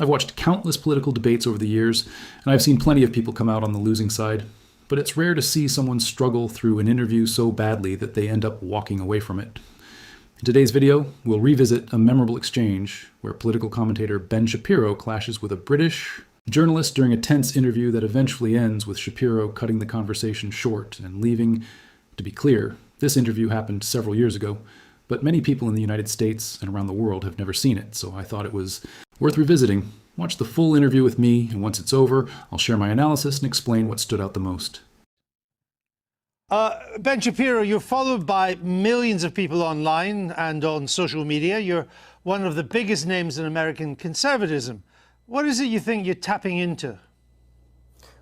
I've watched countless political debates over the years, and I've seen plenty of people come out on the losing side, but it's rare to see someone struggle through an interview so badly that they end up walking away from it. In today's video, we'll revisit a memorable exchange where political commentator Ben Shapiro clashes with a British journalist during a tense interview that eventually ends with Shapiro cutting the conversation short and leaving. To be clear, this interview happened several years ago, but many people in the United States and around the world have never seen it, so I thought it was worth revisiting. Watch the full interview with me, and once it's over, I'll share my analysis and explain what stood out the most. Ben Shapiro, you're followed by millions of people online and on social media. You're one of the biggest names in American conservatism. What is it you think you're tapping into?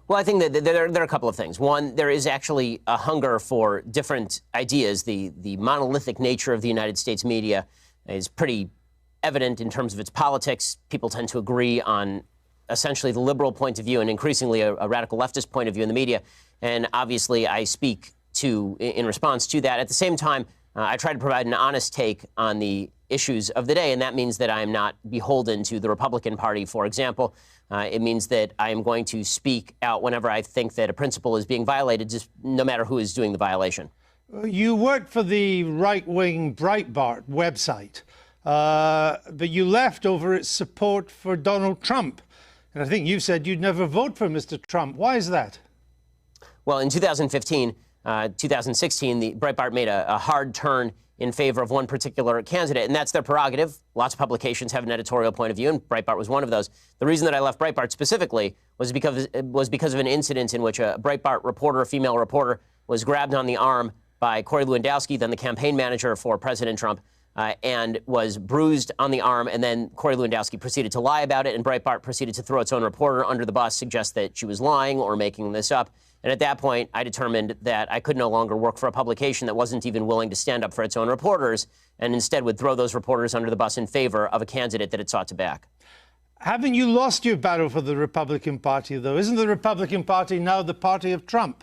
Well, I think that there are a couple of things. One, there is actually a hunger for different ideas. The monolithic nature of the United States media is pretty evident in terms of its politics. People tend to agree on essentially the liberal point of view and increasingly a radical leftist point of view in the media. And obviously, I speak in response to that. At the same time, I try to provide an honest take on the issues of the day, and that means that I am not beholden to the Republican Party, for example. It means that I am going to speak out whenever I think that a principle is being violated, just no matter who is doing the violation. You worked for the right-wing Breitbart website, but you left over its support for Donald Trump. And I think you said you'd never vote for Mr. Trump. Why is that? Well, in 2016, 2016, the Breitbart made a hard turn in favor of one particular candidate, and that's their prerogative. Lots of publications have an editorial point of view, and Breitbart was one of those. The reason that I left Breitbart specifically was because of an incident in which a Breitbart reporter, a female reporter, was grabbed on the arm by Corey Lewandowski, then the campaign manager for President Trump, and was bruised on the arm, and then Corey Lewandowski proceeded to lie about it, and Breitbart proceeded to throw its own reporter under the bus, suggest that she was lying or making this up. And at that point, I determined that I could no longer work for a publication that wasn't even willing to stand up for its own reporters, and instead would throw those reporters under the bus in favor of a candidate that it sought to back. Haven't you lost your battle for the Republican Party, though? Isn't the Republican Party now the party of Trump?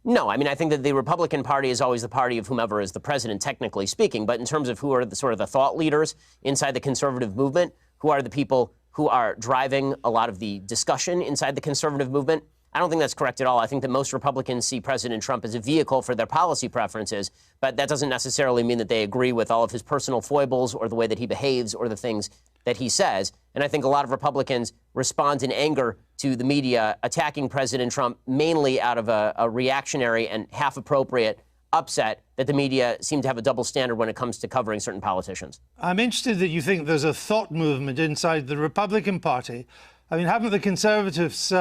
No, I mean, I think that the Republican Party is always the party of whomever is the president, technically speaking. But in terms of who are the sort of the thought leaders inside the conservative movement, who are the people who are driving a lot of the discussion inside the conservative movement, I don't think that's correct at all. I think that most Republicans see President Trump as a vehicle for their policy preferences, but that doesn't necessarily mean that they agree with all of his personal foibles or the way that he behaves or the things that he says. And I think a lot of Republicans respond in anger to the media attacking President Trump, mainly out of a reactionary and half-appropriate upset that the media seem to have a double standard when it comes to covering certain politicians. I'm interested that you think there's a thought movement inside the Republican Party. I mean, haven't the conservatives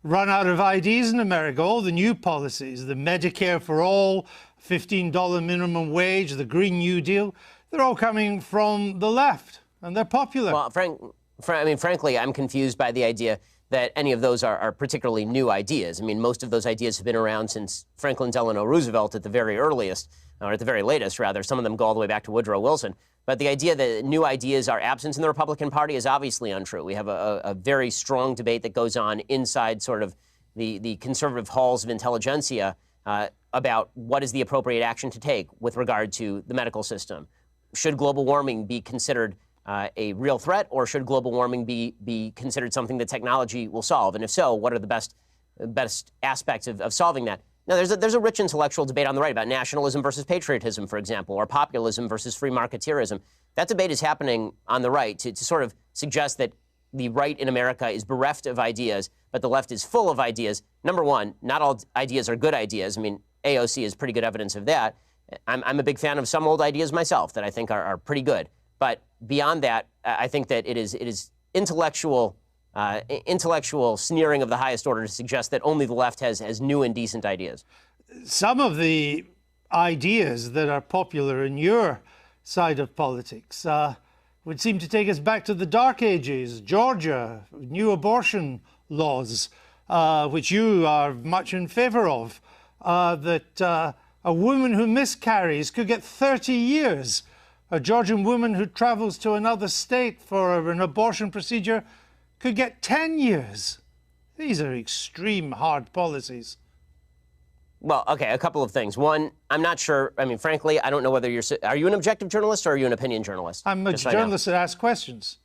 run out of ideas in America? All the new policies, the Medicare for all, $15 minimum wage, the Green New Deal, they're all coming from the left, and they're popular. Well, frankly, I'm confused by the idea that any of those are particularly new ideas. I mean, most of those ideas have been around since Franklin Delano Roosevelt at the very earliest, or at the very latest, rather. Some of them go all the way back to Woodrow Wilson. But the idea that new ideas are absent in the Republican Party is obviously untrue. We have a very strong debate that goes on inside sort of the conservative halls of intelligentsia about what is the appropriate action to take with regard to the medical system. Should global warming be considered a real threat, or should global warming be considered something that technology will solve? And if so, what are the best aspects of solving that? Now, there's a rich intellectual debate on the right about nationalism versus patriotism, for example, or populism versus free marketeerism. That debate is happening on the right to sort of suggest that the right in America is bereft of ideas, but the left is full of ideas. Number one, not all ideas are good ideas. I mean, AOC is pretty good evidence of that. I'm a big fan of some old ideas myself that I think are pretty good. But beyond that, I think that it is intellectual sneering of the highest order to suggest that only the left has new and decent ideas. Some of the ideas that are popular in your side of politics would seem to take us back to the Dark Ages. Georgia, new abortion laws, which you are much in favor of, that a woman who miscarries could get 30 years. A Georgian woman who travels to another state for an abortion procedure could get 10 years. These are extreme, hard policies. Well, okay, a couple of things. One, I'm not sure. I mean, frankly, I don't know whether are you an objective journalist or are you an opinion journalist? I'm a journalist that asks questions.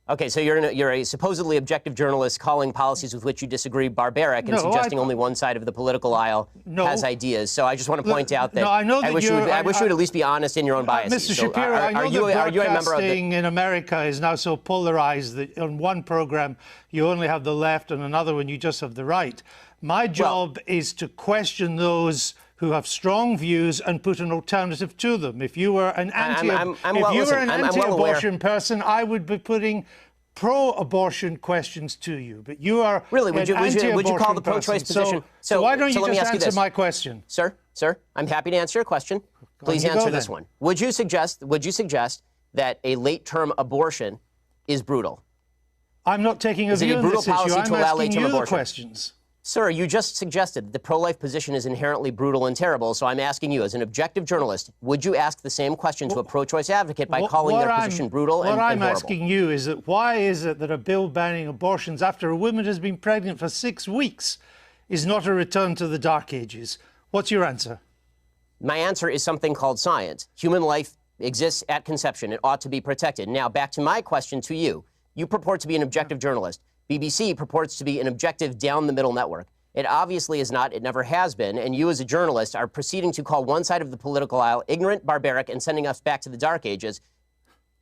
Okay, so you're a supposedly objective journalist calling policies with which you disagree barbaric and suggesting only one side of the political aisle has ideas. So I just want to point out that I wish you would at least be honest in your own biases. Mr. Shapiro, I know that broadcasting in America is now so polarized that on one program you only have the left and another one you just have the right. My job is to question those who have strong views and put an alternative to them. If you were an anti-abortion person, I would be putting pro-abortion questions to you. But you are really would you call the pro-choice position? So why don't you just answer my question, sir? I'm happy to answer your question. Please answer this one. Would you suggest that a late-term abortion is brutal? I'm not taking a view on this issue. I'm asking you the questions. Sir, you just suggested that the pro-life position is inherently brutal and terrible, so I'm asking you, as an objective journalist, would you ask the same question to a pro-choice advocate by calling their position brutal and horrible? What I'm asking you is that why is it that a bill banning abortions after a woman has been pregnant for 6 weeks is not a return to the Dark Ages? What's your answer? My answer is something called science. Human life exists at conception. It ought to be protected. Now, back to my question to you. You purport to be an objective journalist. BBC purports to be an objective down-the-middle network. It obviously is not. It never has been. And you, as a journalist, are proceeding to call one side of the political aisle ignorant, barbaric, and sending us back to the Dark Ages.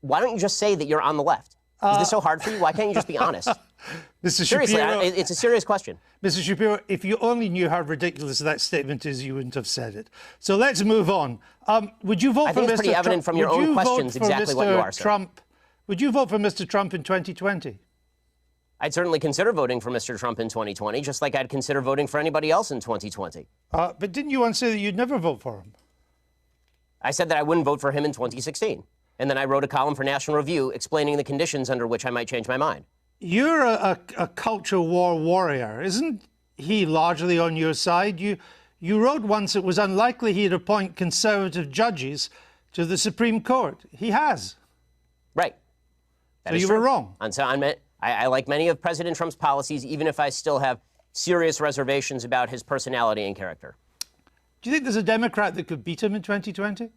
Why don't you just say that you're on the left? Is this so hard for you? Why can't you just be honest? Mr. Seriously, Shapiro, it's a serious question. Mr. Shapiro, if you only knew how ridiculous that statement is, you wouldn't have said it. So let's move on. Would you vote for Mr. Trump? I think it's pretty evident from your own questions exactly what you are, sir. Would you vote for Mr. Trump in 2020? I'd certainly consider voting for Mr. Trump in 2020, just like I'd consider voting for anybody else in 2020. But didn't you once say that you'd never vote for him? I said that I wouldn't vote for him in 2016. And then I wrote a column for National Review explaining the conditions under which I might change my mind. You're a culture war warrior. Isn't he largely on your side? You wrote once it was unlikely he'd appoint conservative judges to the Supreme Court. He has. Right. So you were wrong. I like many of President Trump's policies, even if I still have serious reservations about his personality and character. Do you think there's a Democrat that could beat him in 2020?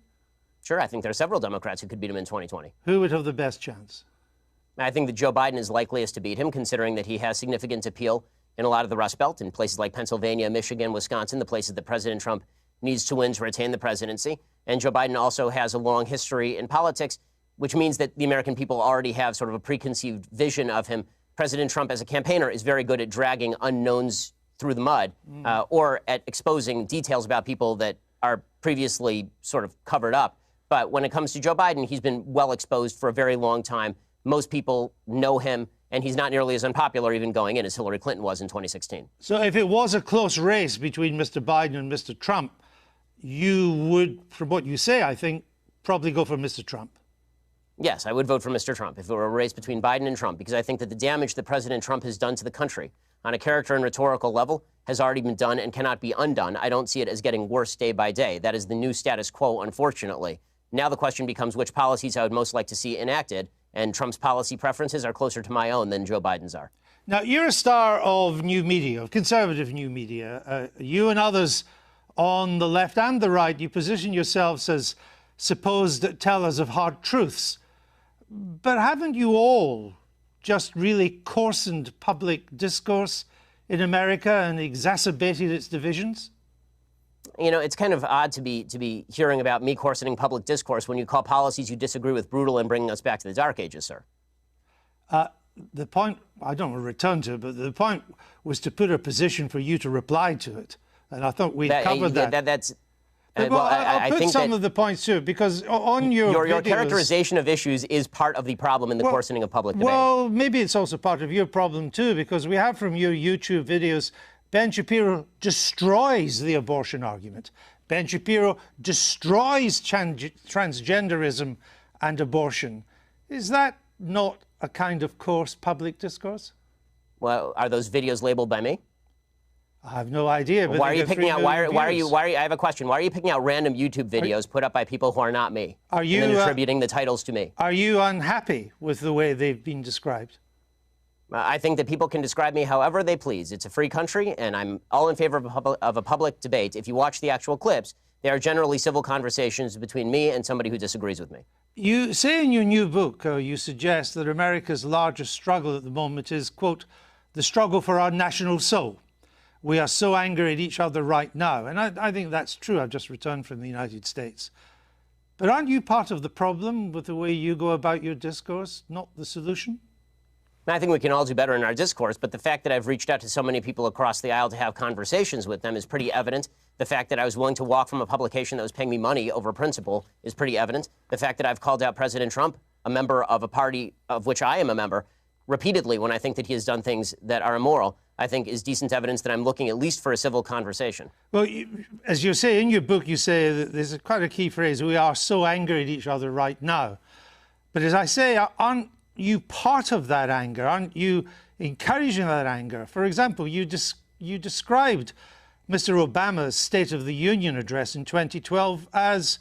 Sure, I think there are several Democrats who could beat him in 2020. Who would have the best chance? I think that Joe Biden is likeliest to beat him, considering that he has significant appeal in a lot of the Rust Belt, in places like Pennsylvania, Michigan, Wisconsin, the places that President Trump needs to win to retain the presidency. And Joe Biden also has a long history in politics, which means that the American people already have sort of a preconceived vision of him. President Trump, as a campaigner, is very good at dragging unknowns through the mud or at exposing details about people that are previously sort of covered up. But when it comes to Joe Biden, he's been well exposed for a very long time. Most people know him, and he's not nearly as unpopular even going in as Hillary Clinton was in 2016. So if it was a close race between Mr. Biden and Mr. Trump, you would, from what you say, I think, probably go for Mr. Trump. Yes, I would vote for Mr. Trump if it were a race between Biden and Trump, because I think that the damage that President Trump has done to the country on a character and rhetorical level has already been done and cannot be undone. I don't see it as getting worse day by day. That is the new status quo, unfortunately. Now the question becomes which policies I would most like to see enacted, and Trump's policy preferences are closer to my own than Joe Biden's are. Now, you're a star of new media, of conservative new media. You and others on the left and the right, you position yourselves as supposed tellers of hard truths. But haven't you all just really coarsened public discourse in America and exacerbated its divisions? You know, it's kind of odd to be hearing about me coarsening public discourse when you call policies you disagree with brutal and bringing us back to the Dark Ages, sir. The point, I don't want to return to it, but the point was to put a position for you to reply to it. And I thought we covered that. I put think some of the points too, because on your characterization of issues is part of the problem in the coarsening of public debate. Well, maybe it's also part of your problem too, because we have from your YouTube videos, Ben Shapiro destroys the abortion argument. Ben Shapiro destroys transgenderism and abortion. Is that not a kind of coarse public discourse? Well, are those videos labeled by me? I have no idea. But why are you picking out? Why are you? I have a question. Why are you picking out random YouTube videos put up by people who are not me? Are you and then attributing the titles to me? Are you unhappy with the way they've been described? I think that people can describe me however they please. It's a free country, and I'm all in favor of a public debate. If you watch the actual clips, they are generally civil conversations between me and somebody who disagrees with me. You say in your new book, you suggest that America's largest struggle at the moment is, quote, the struggle for our national soul. We are so angry at each other right now. And I think that's true. I've just returned from the United States. But aren't you part of the problem with the way you go about your discourse, not the solution? I think we can all do better in our discourse, but the fact that I've reached out to so many people across the aisle to have conversations with them is pretty evident. The fact that I was willing to walk from a publication that was paying me money over principle is pretty evident. The fact that I've called out President Trump, a member of a party of which I am a member, repeatedly when I think that he has done things that are immoral, I think is decent evidence that I'm looking at least for a civil conversation. Well, as you say in your book, you say that there's quite a key phrase, we are so angry at each other right now. But as I say, aren't you part of that anger? Aren't you encouraging that anger? For example, you described Mr. Obama's State of the Union address in 2012 as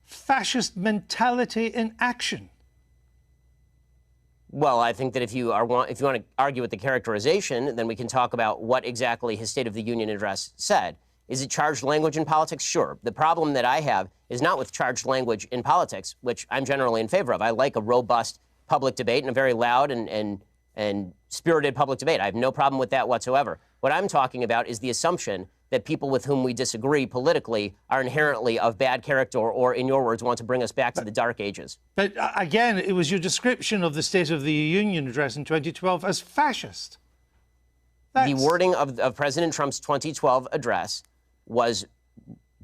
fascist mentality in action. Well, I think that if you want to argue with the characterization, then we can talk about what exactly his State of the Union address said. Is it charged language in politics? Sure. The problem that I have is not with charged language in politics, which I'm generally in favor of. I like a robust public debate and a very loud and spirited public debate. I have no problem with that whatsoever. What I'm talking about is the assumption that people with whom we disagree politically are inherently of bad character or, in your words, want to bring us back to the Dark Ages. But again, it was your description of the State of the Union address in 2012 as fascist. The wording of President Trump's 2012 address was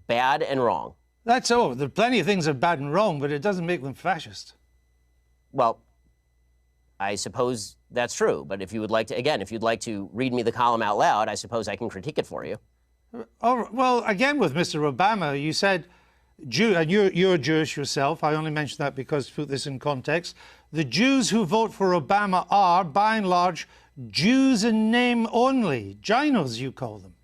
bad and wrong. That's all. There are plenty of things that are bad and wrong, but it doesn't make them fascist. Well, I suppose that's true. But if you would like to, again, if you'd like to read me the column out loud, I suppose I can critique it for you. Oh, well, again, with Mr. Obama, you said, and you're Jewish yourself. I only mention that because to put this in context. The Jews who vote for Obama are, by and large, Jews in name only. Ginos, you call them.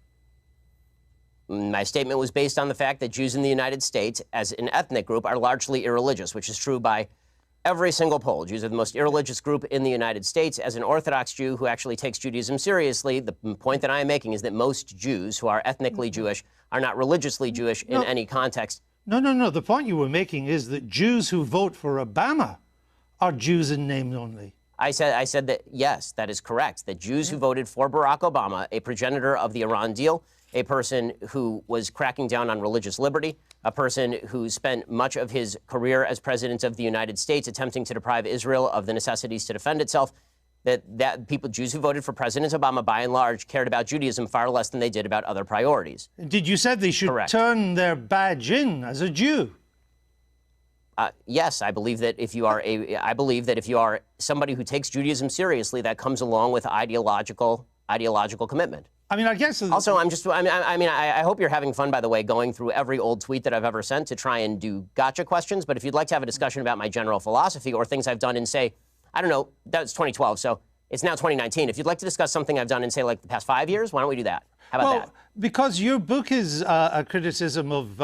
My statement was based on the fact that Jews in the United States, as an ethnic group, are largely irreligious, which is true by every single poll. Jews are the most irreligious group in the United States. As an Orthodox Jew who actually takes Judaism seriously, the point that I am making is that most Jews who are ethnically Jewish are not religiously Jewish in any context. No. The point you were making is that Jews who vote for Obama are Jews in name only. I said that, yes, that is correct, that Jews who voted for Barack Obama, a progenitor of the Iran deal, a person who was cracking down on religious liberty, a person who spent much of his career as president of the United States attempting to deprive Israel of the necessities to defend itself, that people, Jews who voted for President Obama, by and large, cared about Judaism far less than they did about other priorities. Did you said they should turn their badge in as a Jew? Yes, I believe that if you are somebody who takes Judaism seriously, that comes along with ideological commitment. I mean, I guess. Also, I hope you're having fun, by the way, going through every old tweet that I've ever sent to try and do gotcha questions. But if you'd like to have a discussion about my general philosophy or things I've done in, say, I don't know, that was 2012, so it's now 2019. If you'd like to discuss something I've done in, say, like the past 5 years, why don't we do that? How about that? Because your book is a criticism of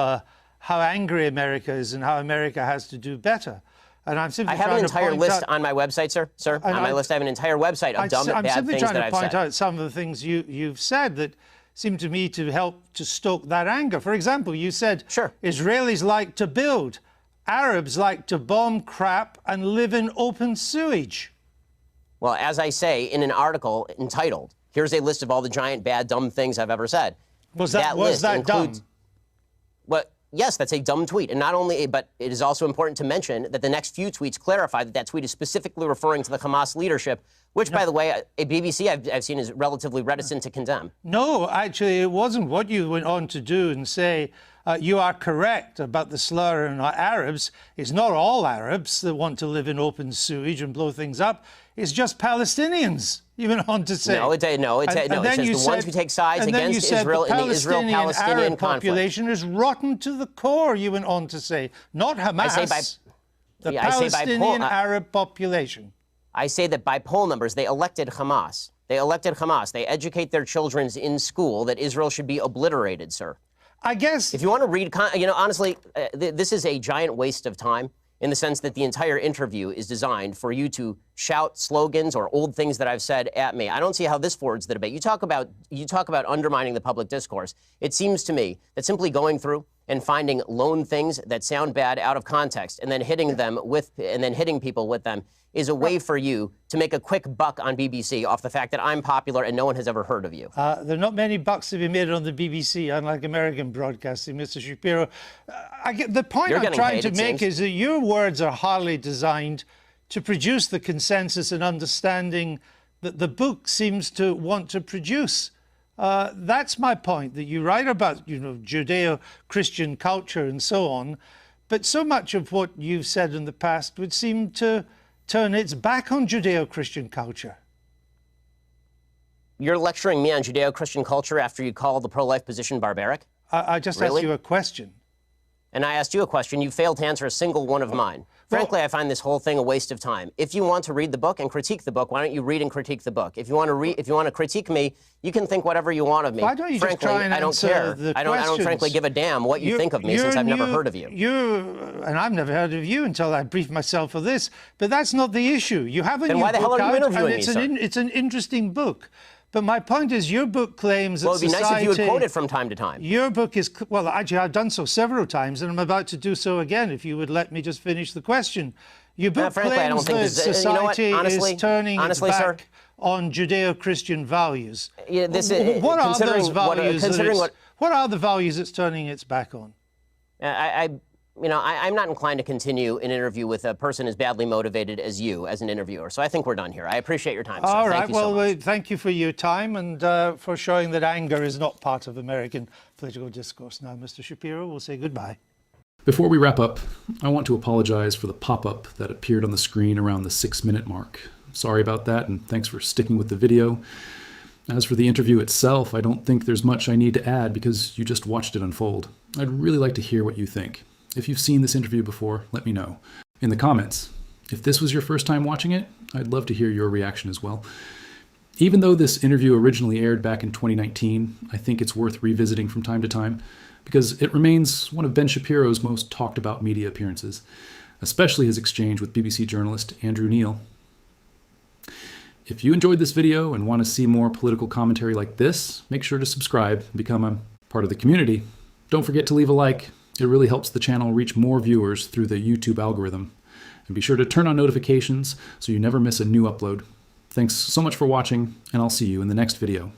how angry America is and how America has to do better. And I'm simply I have an entire list on my website, sir. On my list, I have an entire website of dumb, bad things that I've said. I'm simply trying to point out some of the things you've said that seem to me to help to stoke that anger. For example, you said Israelis like to build, Arabs like to bomb crap and live in open sewage. Well, as I say in an article entitled, "Here's a list of all the giant, bad, dumb things I've ever said." Was that dumb? Well, yes, that's a dumb tweet. And not only, but it is also important to mention that the next few tweets clarify that that tweet is specifically referring to the Hamas leadership, which, by the way, a BBC I've seen is relatively reticent to condemn. No, actually, it wasn't. What you went on to do and say, you are correct about the slur on Arabs. It's not all Arabs that want to live in open sewage and blow things up. It's just Palestinians. You went on to say. It says the ones who take sides against Israel in the Israel-Palestinian conflict. Population is rotten to the core, you went on to say. Not Hamas, the Palestinian Arab population. I say that by poll numbers, they elected Hamas. They educate their children in school that Israel should be obliterated, sir. I guess. If you want to read, honestly, this is a giant waste of time in the sense that the entire interview is designed for you to shout slogans or old things that I've said at me. I don't see how this forwards the debate. You talk about undermining the public discourse. It seems to me that simply going through and finding lone things that sound bad out of context and then hitting people with them is a way for you to make a quick buck on BBC off the fact that I'm popular and no one has ever heard of you. There are not many bucks to be made on the BBC, unlike American broadcasting, Mr. Shapiro. The point I'm trying to make is that your words are hardly designed to produce the consensus and understanding that the book seems to want to produce. That's my point, that you write about, Judeo-Christian culture and so on, but so much of what you've said in the past would seem to turn its back on Judeo-Christian culture. You're lecturing me on Judeo-Christian culture after you call the pro-life position barbaric? I just asked you a question. And I asked you a question. You failed to answer a single one of mine. Frankly, I find this whole thing a waste of time. If you want to read the book and critique the book, why don't you read and critique the book? If you want to critique me, you can think whatever you want of me. Why don't you frankly, just try and I don't answer care. the I don't frankly give a damn what you think of me since I've never heard of you. And I've never heard of you until I briefed myself for this. But that's not the issue. You have a new book out. Then why the hell are you interviewing me, sir? It's an interesting book. But my point is, your book claims that society... Well, it'd be nice if you would quote it from time to time. Your book is... Well, actually, I've done so several times, and I'm about to do so again, if you would let me just finish the question. Your book claims that society is turning its back on Judeo-Christian values. Yeah, what are those values? What are the values it's turning its back on? I'm not inclined to continue an interview with a person as badly motivated as you as an interviewer. So I think we're done here. I appreciate your time, sir. All right. Thank you so much. Thank you for your time and for showing that anger is not part of American political discourse. Now, Mr. Shapiro, we'll say goodbye. Before we wrap up, I want to apologize for the pop-up that appeared on the screen around the 6-minute mark. Sorry about that, and thanks for sticking with the video. As for the interview itself, I don't think there's much I need to add because you just watched it unfold. I'd really like to hear what you think. If you've seen this interview before, let me know in the comments. If this was your first time watching it, I'd love to hear your reaction as well. Even though this interview originally aired back in 2019, I think it's worth revisiting from time to time because it remains one of Ben Shapiro's most talked about media appearances, especially his exchange with BBC journalist Andrew Neil. If you enjoyed this video and want to see more political commentary like this, make sure to subscribe and become a part of the community. Don't forget to leave a like. It really helps the channel reach more viewers through the YouTube algorithm. And be sure to turn on notifications so you never miss a new upload. Thanks so much for watching, and I'll see you in the next video.